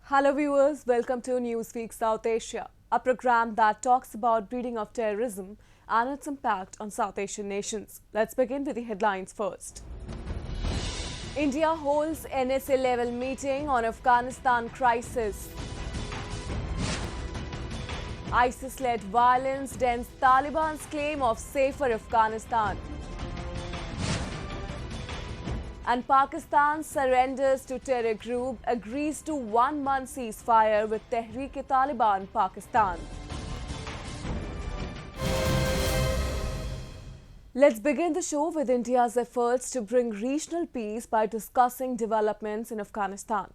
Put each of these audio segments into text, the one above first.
Hello viewers, welcome to Newsweek South Asia, a program that talks about breeding of terrorism and its impact on South Asian nations. Let's begin with the headlines first. India holds NSA level meeting on Afghanistan crisis. ISIS-led violence dents Taliban's claim of safer Afghanistan. And Pakistan surrenders to terror group, agrees to 1 month ceasefire with Tehreek-e-Taliban Pakistan. Let's begin the show with India's efforts to bring regional peace by discussing developments in Afghanistan.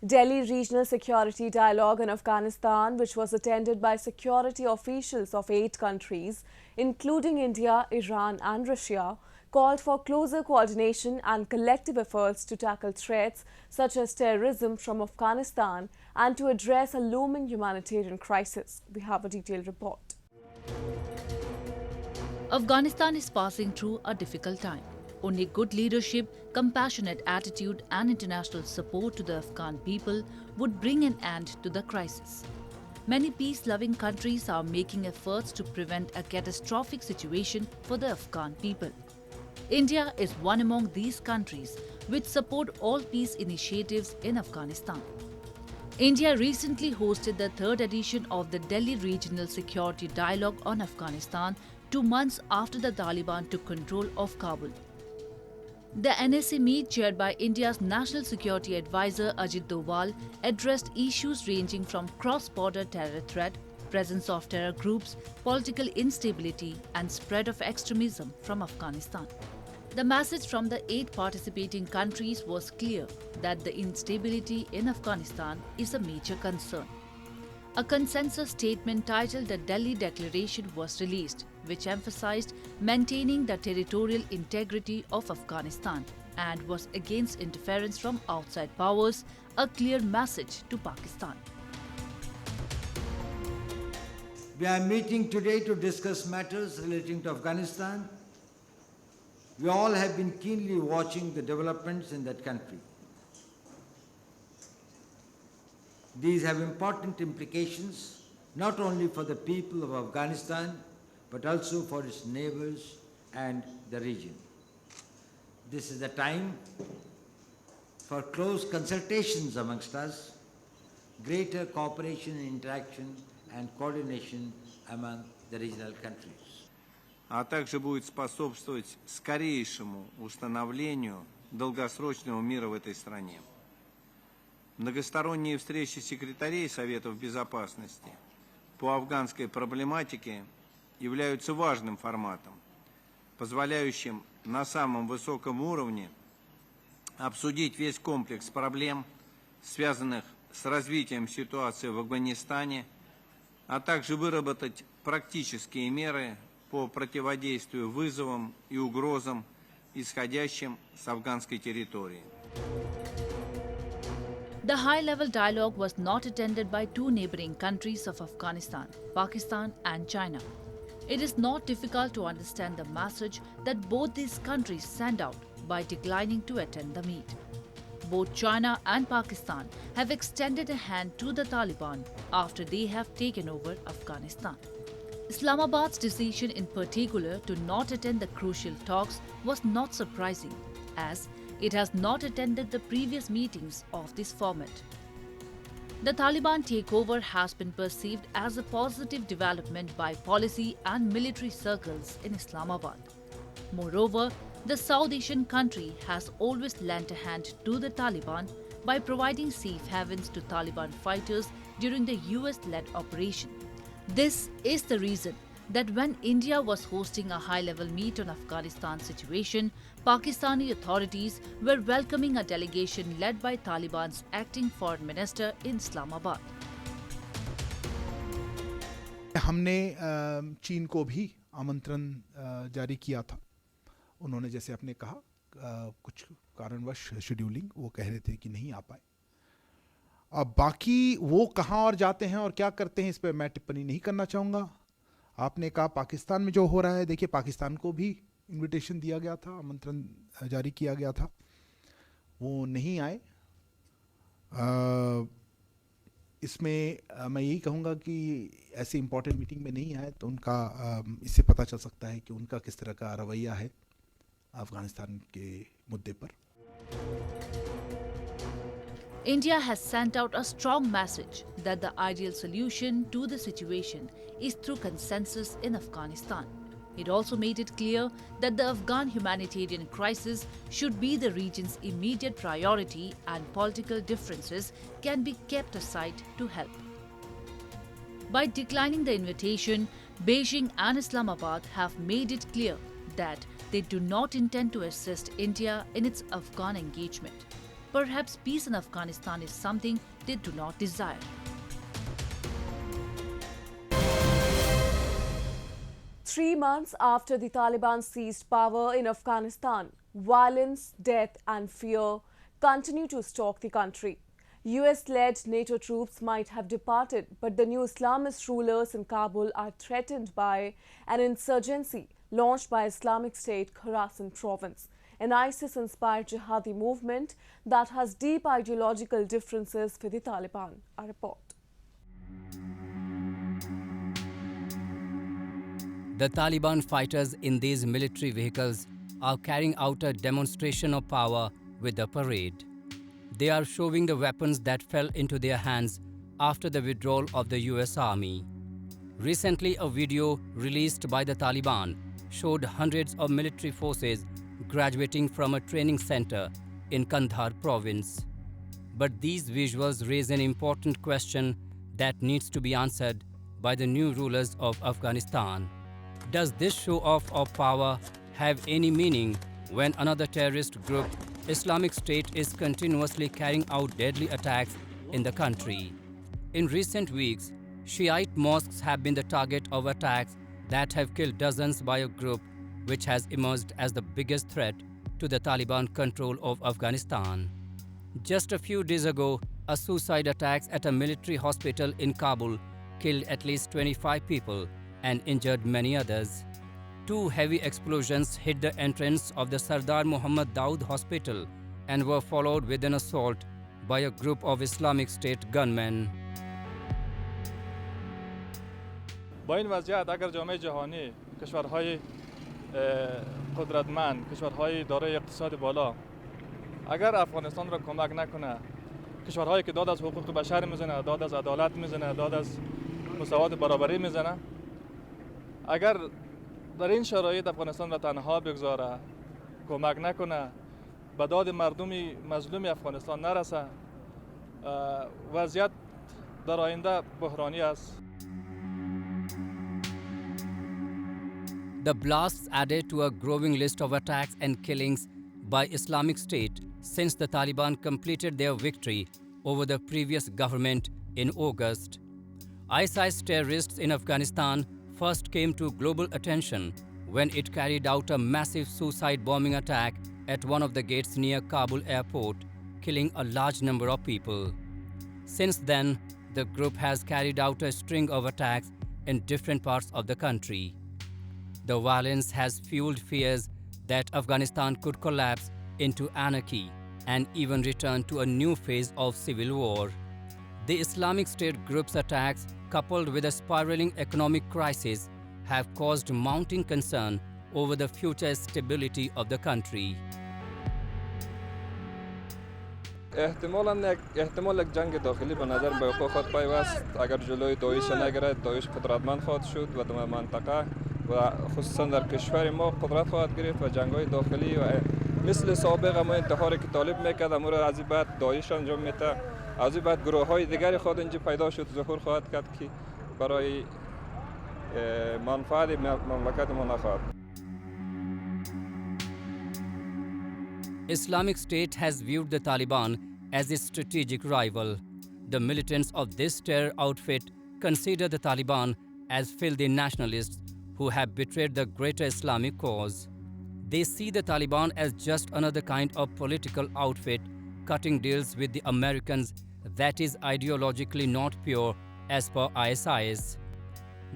Delhi Regional Security Dialogue in Afghanistan, which was attended by security officials of 8 countries, including India, Iran and Russia, called for closer coordination and collective efforts to tackle threats such as terrorism from Afghanistan and to address a looming humanitarian crisis. We have a detailed report. Afghanistan is passing through a difficult time. Only good leadership, compassionate attitude and international support to the Afghan people would bring an end to the crisis. Many peace-loving countries are making efforts to prevent a catastrophic situation for the Afghan people. India is one among these countries which support all peace initiatives in Afghanistan. India recently hosted the 3rd edition of the Delhi Regional Security Dialogue on Afghanistan 2 months after the Taliban took control of Kabul. The NSA meet, chaired by India's National Security Advisor Ajit Doval, addressed issues ranging from cross-border terror threat, presence of terror groups, political instability and spread of extremism from Afghanistan. The message from the 8 participating countries was clear that the instability in Afghanistan is a major concern. A consensus statement titled the Delhi Declaration was released, which emphasized maintaining the territorial integrity of Afghanistan and was against interference from outside powers, a clear message to Pakistan. We are meeting today to discuss matters relating to Afghanistan. We all have been keenly watching the developments in that country. These have important implications not only for the people of Afghanistan but also for its neighbors and the region. This is the time for close consultations amongst us, greater cooperation and interaction and coordination among the regional countries. А также будет способствовать скорейшему установлению долгосрочного мира в этой стране. Многосторонние встречи секретарей Советов Безопасности по афганской проблематике являются важным форматом, позволяющим на самом высоком уровне обсудить весь комплекс проблем, связанных с развитием ситуации в Афганистане, а также выработать практические меры по противодействию вызовам и угрозам, исходящим с афганской территории. The high-level dialogue was not attended by 2 neighboring countries of Afghanistan, Pakistan and China. It is not difficult to understand the message that both these countries send out by declining to attend the meet. Both China and Pakistan have extended a hand to the Taliban after they have taken over Afghanistan. Islamabad's decision in particular to not attend the crucial talks was not surprising, as it has not attended the previous meetings of this format. The Taliban takeover has been perceived as a positive development by policy and military circles in Islamabad. Moreover, the South Asian country has always lent a hand to the Taliban by providing safe havens to Taliban fighters during the US-led operation. This is the reason that when India was hosting a high-level meet on Afghanistan situation, Pakistani authorities were welcoming a delegation led by Taliban's acting foreign minister in Islamabad. हमने चीन को भी आमंत्रण जारी किया था. उन्होंने जैसे आपने कहा कुछ कारणवश शेड्यूलिंग वो कह रहे थे कि नहीं आ पाए. अब बाकी वो कहाँ और जाते हैं और क्या करते हैं इस पर मैं टिप्पणी नहीं करना चाहूँगा. आपने कहा पाकिस्तान में जो हो रहा है, देखिए पाकिस्तान को भी इनविटेशन दिया गया था, आमंत्रण जारी किया गया था, वो नहीं आए. इसमें मैं यही कहूँगा कि ऐसी इम्पोर्टेंट मीटिंग में नहीं आए तो उनका इससे पता चल सकता है कि उनका किस तरह का रवैया है अफगानिस्तान के मुद्दे पर. India has sent out a strong message that the ideal solution to the situation is through consensus in Afghanistan. It also made it clear that the Afghan humanitarian crisis should be the region's immediate priority and political differences can be kept aside to help. By declining the invitation, Beijing and Islamabad have made it clear that they do not intend to assist India in its Afghan engagement. Perhaps peace in Afghanistan is something they do not desire. Three months after the Taliban seized power in Afghanistan, violence, death and fear continue to stalk the country. US-led NATO troops might have departed, but the new Islamist rulers in Kabul are threatened by an insurgency launched by Islamic State Khorasan province, an ISIS-inspired jihadi movement that has deep ideological differences with the Taliban. A report. The Taliban fighters in these military vehicles are carrying out a demonstration of power with the parade. They are showing the weapons that fell into their hands after the withdrawal of the US Army. Recently, a video released by the Taliban showed hundreds of military forces graduating from a training center in Kandahar province. But these visuals raise an important question that needs to be answered by the new rulers of Afghanistan. Does this show off of power have any meaning when another terrorist group, Islamic State, is continuously carrying out deadly attacks in the country? In recent weeks, Shiite mosques have been the target of attacks that have killed dozens by a group which has emerged as the biggest threat to the Taliban control of Afghanistan. Just a few days ago, a suicide attack at a military hospital in Kabul killed at least 25 people and injured many others. Two heavy explosions hit the entrance of the Sardar Muhammad Daud Hospital and were followed with an assault by a group of Islamic State gunmen. با این وضعیت اگر جامعه جهانی کشورهای قدرتمند، کشورهای دارای اقتصاد بالا اگر افغانستان را کمک نکنه، کشورهایی که داد از حقوق بشر میزنه، داد از عدالت میزنه، داد از مساوات برابری میزنه، اگر در این شرایط افغانستان را تنها بگذاره، کمک نکنه، به داد مردمی مظلوم افغانستان نرسه، وضعیت در آینده بحرانی است. The blasts added to a growing list of attacks and killings by Islamic State since the Taliban completed their victory over the previous government in August. ISIS terrorists in Afghanistan first came to global attention when it carried out a massive suicide bombing attack at one of the gates near Kabul airport, killing a large number of people. Since then, the group has carried out a string of attacks in different parts of the country. The violence has fueled fears that Afghanistan could collapse into anarchy and even return to a new phase of civil war. The Islamic State group's attacks, coupled with a spiraling economic crisis, have caused mounting concern over the future stability of the country. احتمال یک جنگ داخلی به نظر به وقوع خود پیوست اگر جلوی داعش نگیرد. داعش قدرتمند خواهد شد و در منطقه و خصوصا در کشور ما قدرت خواهد گرفت و جنگ‌های داخلی و مثل سابق ما انتحاری که طالب میکرد امور از این بعد داعش انجام میده، از این بعد گروه‌های دیگری خود اینجا پیدا شد، ظهور خواهد کرد که برای منفعت مملکت ما نخواهد. Islamic State has viewed the Taliban as its strategic rival. The militants of this terror outfit consider the Taliban as filthy nationalists who have betrayed the greater Islamic cause. They see the Taliban as just another kind of political outfit cutting deals with the Americans that is ideologically not pure as per ISIS.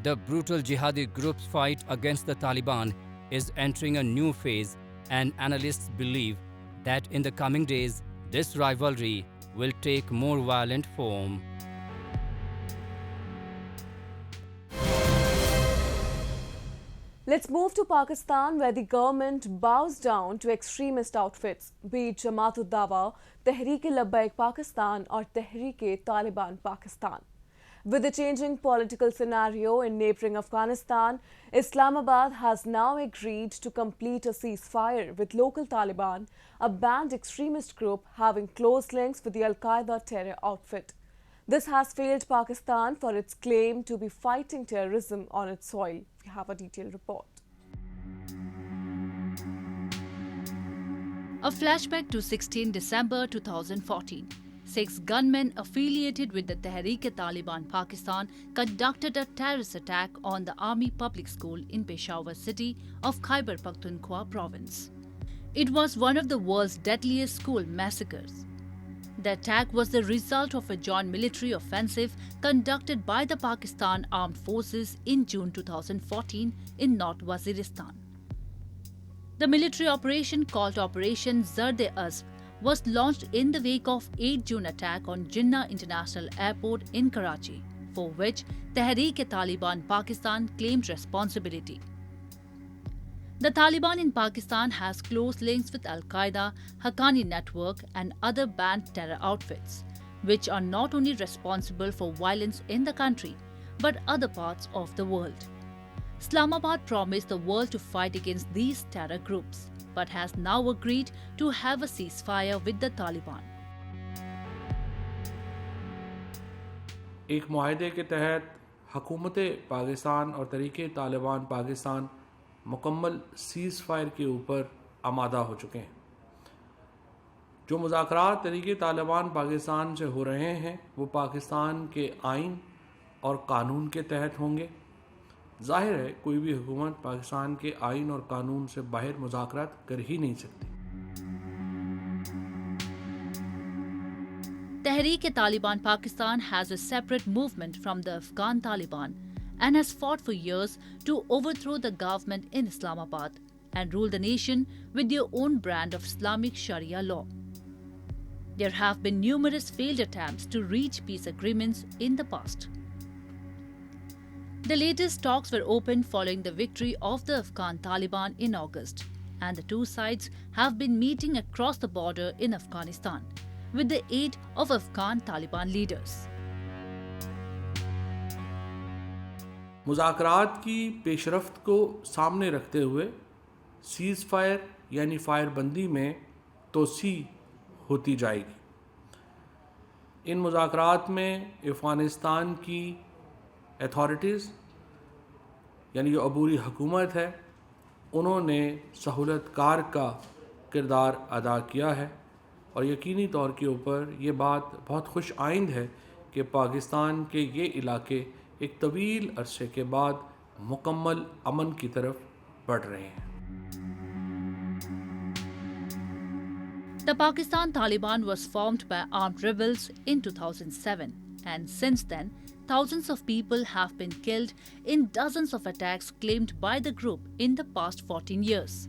The brutal jihadi group's fight against the Taliban is entering a new phase, and analysts believe that in the coming days, this rivalry will take more violent form. Let's move to Pakistan, where the government bows down to extremist outfits, be it Jamaat-ud-Dawa, Tehreek-e-Labbaik Pakistan or Tehreek-e-Taliban Pakistan. With the changing political scenario in neighbouring Afghanistan, Islamabad has now agreed to complete a ceasefire with local Taliban, a banned extremist group having close links with the Al-Qaeda terror outfit. This has failed Pakistan for its claim to be fighting terrorism on its soil. We have a detailed report. A flashback to 16 December 2014. 6 gunmen affiliated with the Tehreek-e-Taliban Pakistan conducted a terrorist attack on the Army Public School in Peshawar city of Khyber Pakhtunkhwa province. It was one of the world's deadliest school massacres. The attack was the result of a joint military offensive conducted by the Pakistan Armed Forces in June 2014 in North Waziristan. The military operation, called Operation Zard-e-Asp, was launched in the wake of 8 June attack on Jinnah International Airport in Karachi, for which Tehreek-e-Taliban Pakistan claimed responsibility. The Taliban in Pakistan has close links with Al-Qaeda, Haqqani Network and other banned terror outfits, which are not only responsible for violence in the country, but other parts of the world. Islamabad promised the world to fight against these terror groups, but has now agreed to have a ceasefire with the Taliban. एक मुआहदे के तहत हुकूमत पाकिस्तान और तहरीक तालिबान पाकिस्तान मुकम्मल seize fire के ऊपर आमादा हो चुके हैं। जो मुज़ाकरात तहरीक तालिबान पाकिस्तान से हो रहे हैं वो पाकिस्तान के आइन और कानून के तहत होंगे। जाहिर है कोई भी हुकूमत पाकिस्तान के आइन और कानून से बाहर मुज़ाकरात कर ही नहीं सकती। Tehreek-e-Taliban Pakistan has a separate movement from the Afghan Taliban and has fought for years to overthrow the government in Islamabad and rule the nation with their own brand of Islamic Sharia law. There have been numerous failed attempts to reach peace agreements in the past. The latest talks were opened following the victory of the Afghan Taliban in August, and the two sides have been meeting across the border in Afghanistan with the aid of Afghan Taliban leaders. मुज़ाकरात की पेशरफ्त को सामने रखते हुए seize fire यानी फायरबंदी में तोसी होती जाएगी। इन मुज़ाकरात में अफ़गानिस्तान की अथॉरिटीज़ यानी जो अबूरी हुकूमत है उन्होंने सहूलतकार का किरदार अदा किया है और यकीनी तौर के ऊपर ये बात बहुत खुश आइंद है कि पाकिस्तान के ये इलाके एक तवील अरसे के बाद मुकम्मल अमन की तरफ बढ़ रहे हैं। The Pakistan Taliban was formed by armed rebels in 2007, and since then, thousands of people have been killed in dozens of attacks claimed by the group in the past 14 years.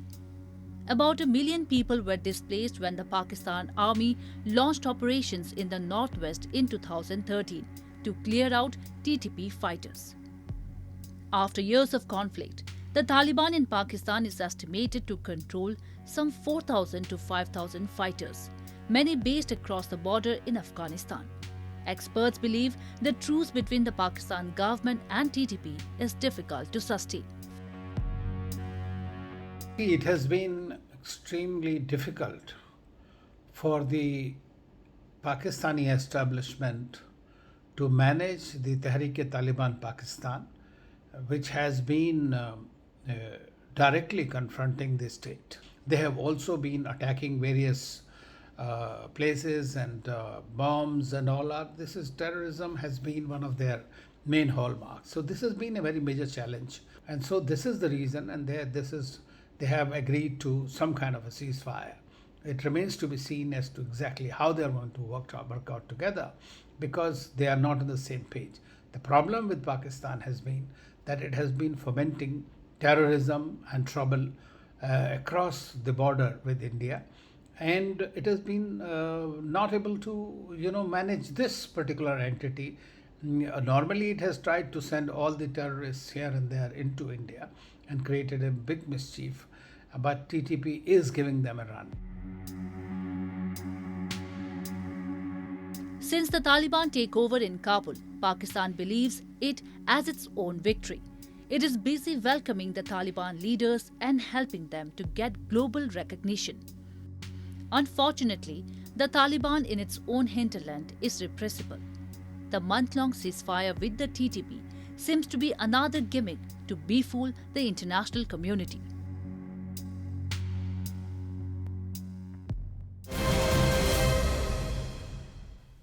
About 1 million people were displaced when the Pakistan Army launched operations in the northwest in 2013 to clear out TTP fighters. After years of conflict, the Taliban in Pakistan is estimated to control some 4,000 to 5,000 fighters, many based across the border in Afghanistan. Experts believe the truce between the Pakistan government and TTP is difficult to sustain. It has been extremely difficult for the Pakistani establishment to manage the Tehreek-e-Taliban Pakistan, which has been directly confronting the state. They have also been attacking various places and bombs and all that. This is terrorism has been one of their main hallmarks. So this has been a very major challenge, and so this is the reason. And they have agreed to some kind of a ceasefire. It remains to be seen as to exactly how they are going to work out together, because they are not on the same page. The problem with Pakistan has been that it has been fomenting terrorism and trouble across the border with India, and it has been not able to manage this particular entity, Normally, it has tried to send all the terrorists here and there into India and created a big mischief, but TTP is giving them a run. Since the Taliban takeover in Kabul, Pakistan believes it as its own victory. It is busy welcoming the Taliban leaders and helping them to get global recognition. Unfortunately, the Taliban in its own hinterland is repressible. The month-long ceasefire with the TTP seems to be another gimmick to befool the international community.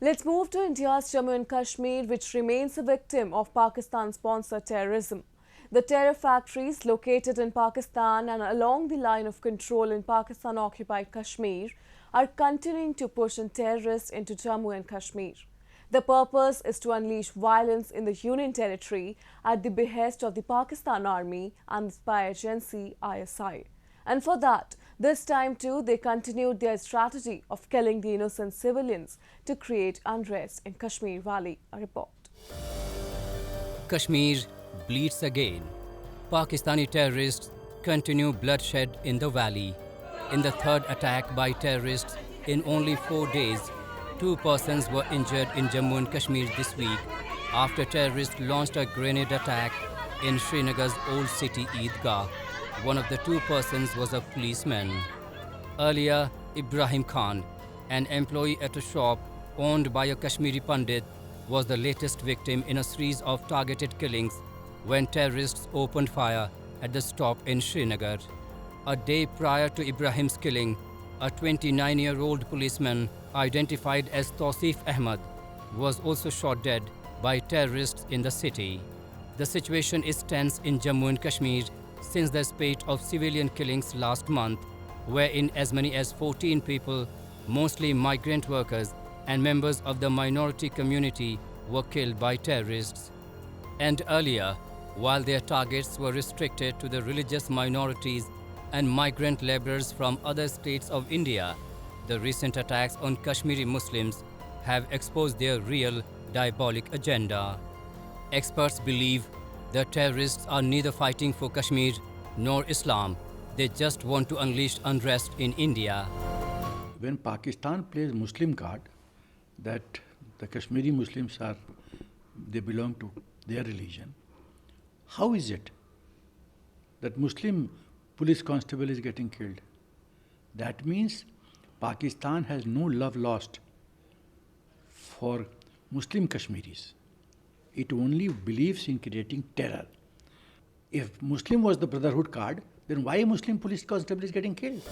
Let's move to India's Jammu and Kashmir, which remains a victim of Pakistan-sponsored terrorism. The terror factories located in Pakistan and along the line of control in Pakistan-occupied Kashmir are continuing to push in terrorists into Jammu and Kashmir. The purpose is to unleash violence in the Union territory at the behest of the Pakistan Army and the spy agency ISI. And for that, this time too, they continued their strategy of killing the innocent civilians to create unrest in Kashmir Valley. A report. Kashmir bleeds again. Pakistani terrorists continue bloodshed in the valley. In the third attack by terrorists in only 4 days, 2 persons were injured in Jammu and Kashmir this week after terrorists launched a grenade attack in Srinagar's Old City Eidgah. One of the 2 persons was a policeman. Earlier, Ibrahim Khan, an employee at a shop owned by a Kashmiri Pandit, was the latest victim in a series of targeted killings when terrorists opened fire at the stop in Srinagar. A day prior to Ibrahim's killing, a 29-year-old policeman identified as Tausif Ahmad was also shot dead by terrorists in the city. The situation is tense in Jammu and Kashmir since the spate of civilian killings last month, wherein as many as 14 people, mostly migrant workers and members of the minority community, were killed by terrorists. And earlier, while their targets were restricted to the religious minorities and migrant laborers from other states of India, the recent attacks on Kashmiri Muslims have exposed their real diabolic agenda. Experts believe the terrorists are neither fighting for Kashmir nor Islam. They just want to unleash unrest in India. When Pakistan plays Muslim card, that the Kashmiri Muslims they belong to their religion, how is it that Muslim police constable is getting killed? That means Pakistan has no love lost for Muslim Kashmiris. It only believes in creating terror. If Muslim was the Brotherhood card, then why Muslim police constable is getting killed?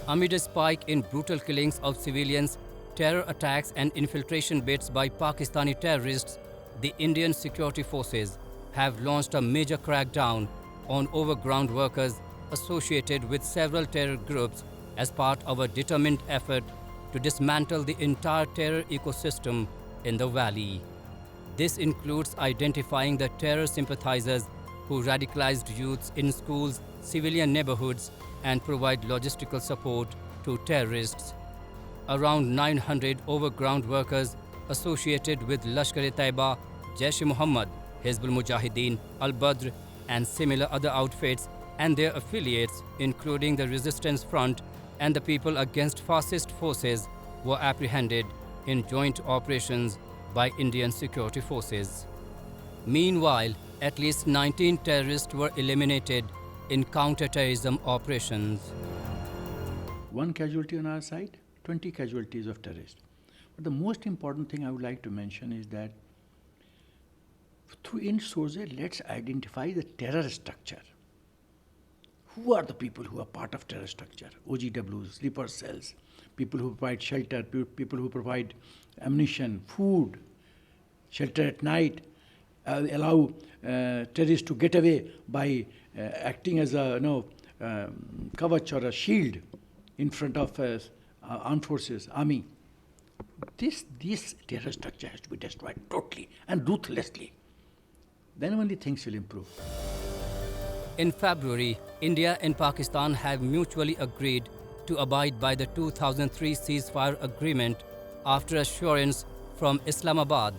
Amid a spike in brutal killings of civilians, terror attacks and infiltration bids by Pakistani terrorists, the Indian security forces have launched a major crackdown on overground workers associated with several terror groups as part of a determined effort to dismantle the entire terror ecosystem in the valley. This includes identifying the terror sympathizers who radicalized youths in schools, civilian neighborhoods, and provide logistical support to terrorists. Around 900 overground workers associated with Lashkar-e-Taiba, Jaish-e-Mohammed, Hizbul Mujahideen, Al-Badr, and similar other outfits and their affiliates, including the Resistance Front and the People Against Fascist Forces, were apprehended in joint operations by Indian security forces. Meanwhile, at least 19 terrorists were eliminated in counter-terrorism operations. 1 casualty on our side, 20 casualties of terrorists. But the most important thing I would like to mention is that through IND-SORZE, let's identify the terror structure. Who are the people who are part of terror structure? OGWs, sleeper cells, people who provide shelter, people who provide ammunition, food, shelter at night, allow terrorists to get away by acting as a kavach or a shield in front of armed forces, army. This terror structure has to be destroyed totally and ruthlessly. Then only things will improve. In February, India and Pakistan have mutually agreed to abide by the 2003 ceasefire agreement after assurance from Islamabad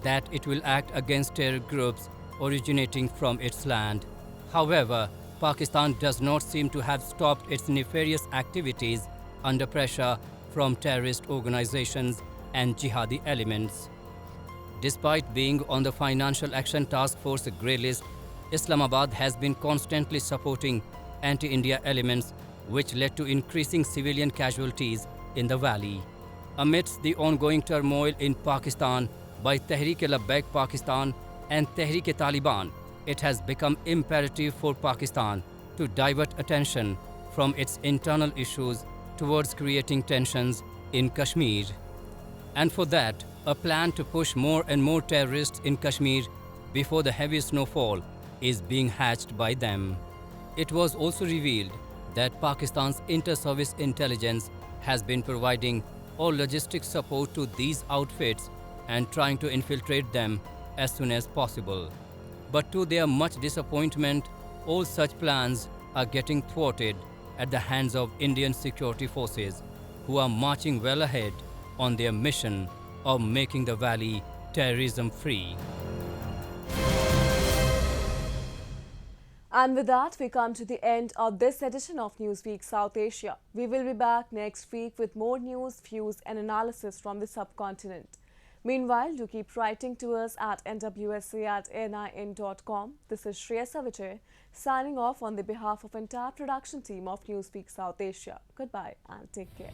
that it will act against terror groups originating from its land. However, Pakistan does not seem to have stopped its nefarious activities under pressure from terrorist organizations and jihadi elements. Despite being on the Financial Action Task Force grey list, Islamabad has been constantly supporting anti-India elements, which led to increasing civilian casualties in the valley. Amidst the ongoing turmoil in Pakistan by Tehreek-e-Labbaik Pakistan and Tehreek-e-Taliban, it has become imperative for Pakistan to divert attention from its internal issues towards creating tensions in Kashmir. And for that, a plan to push more and more terrorists in Kashmir before the heavy snowfall is being hatched by them. It was also revealed that Pakistan's inter-service intelligence has been providing all logistic support to these outfits and trying to infiltrate them as soon as possible. But to their much disappointment, all such plans are getting thwarted at the hands of Indian security forces, who are marching well ahead on their mission of making the valley terrorism-free. And with that, we come to the end of this edition of Newsweek South Asia. We will be back next week with more news, views and analysis from the subcontinent. Meanwhile, do keep writing to us at nwsa@nin.com. This is Shreyasa Vijay signing off on the behalf of entire production team of Newsweek South Asia. Goodbye and take care.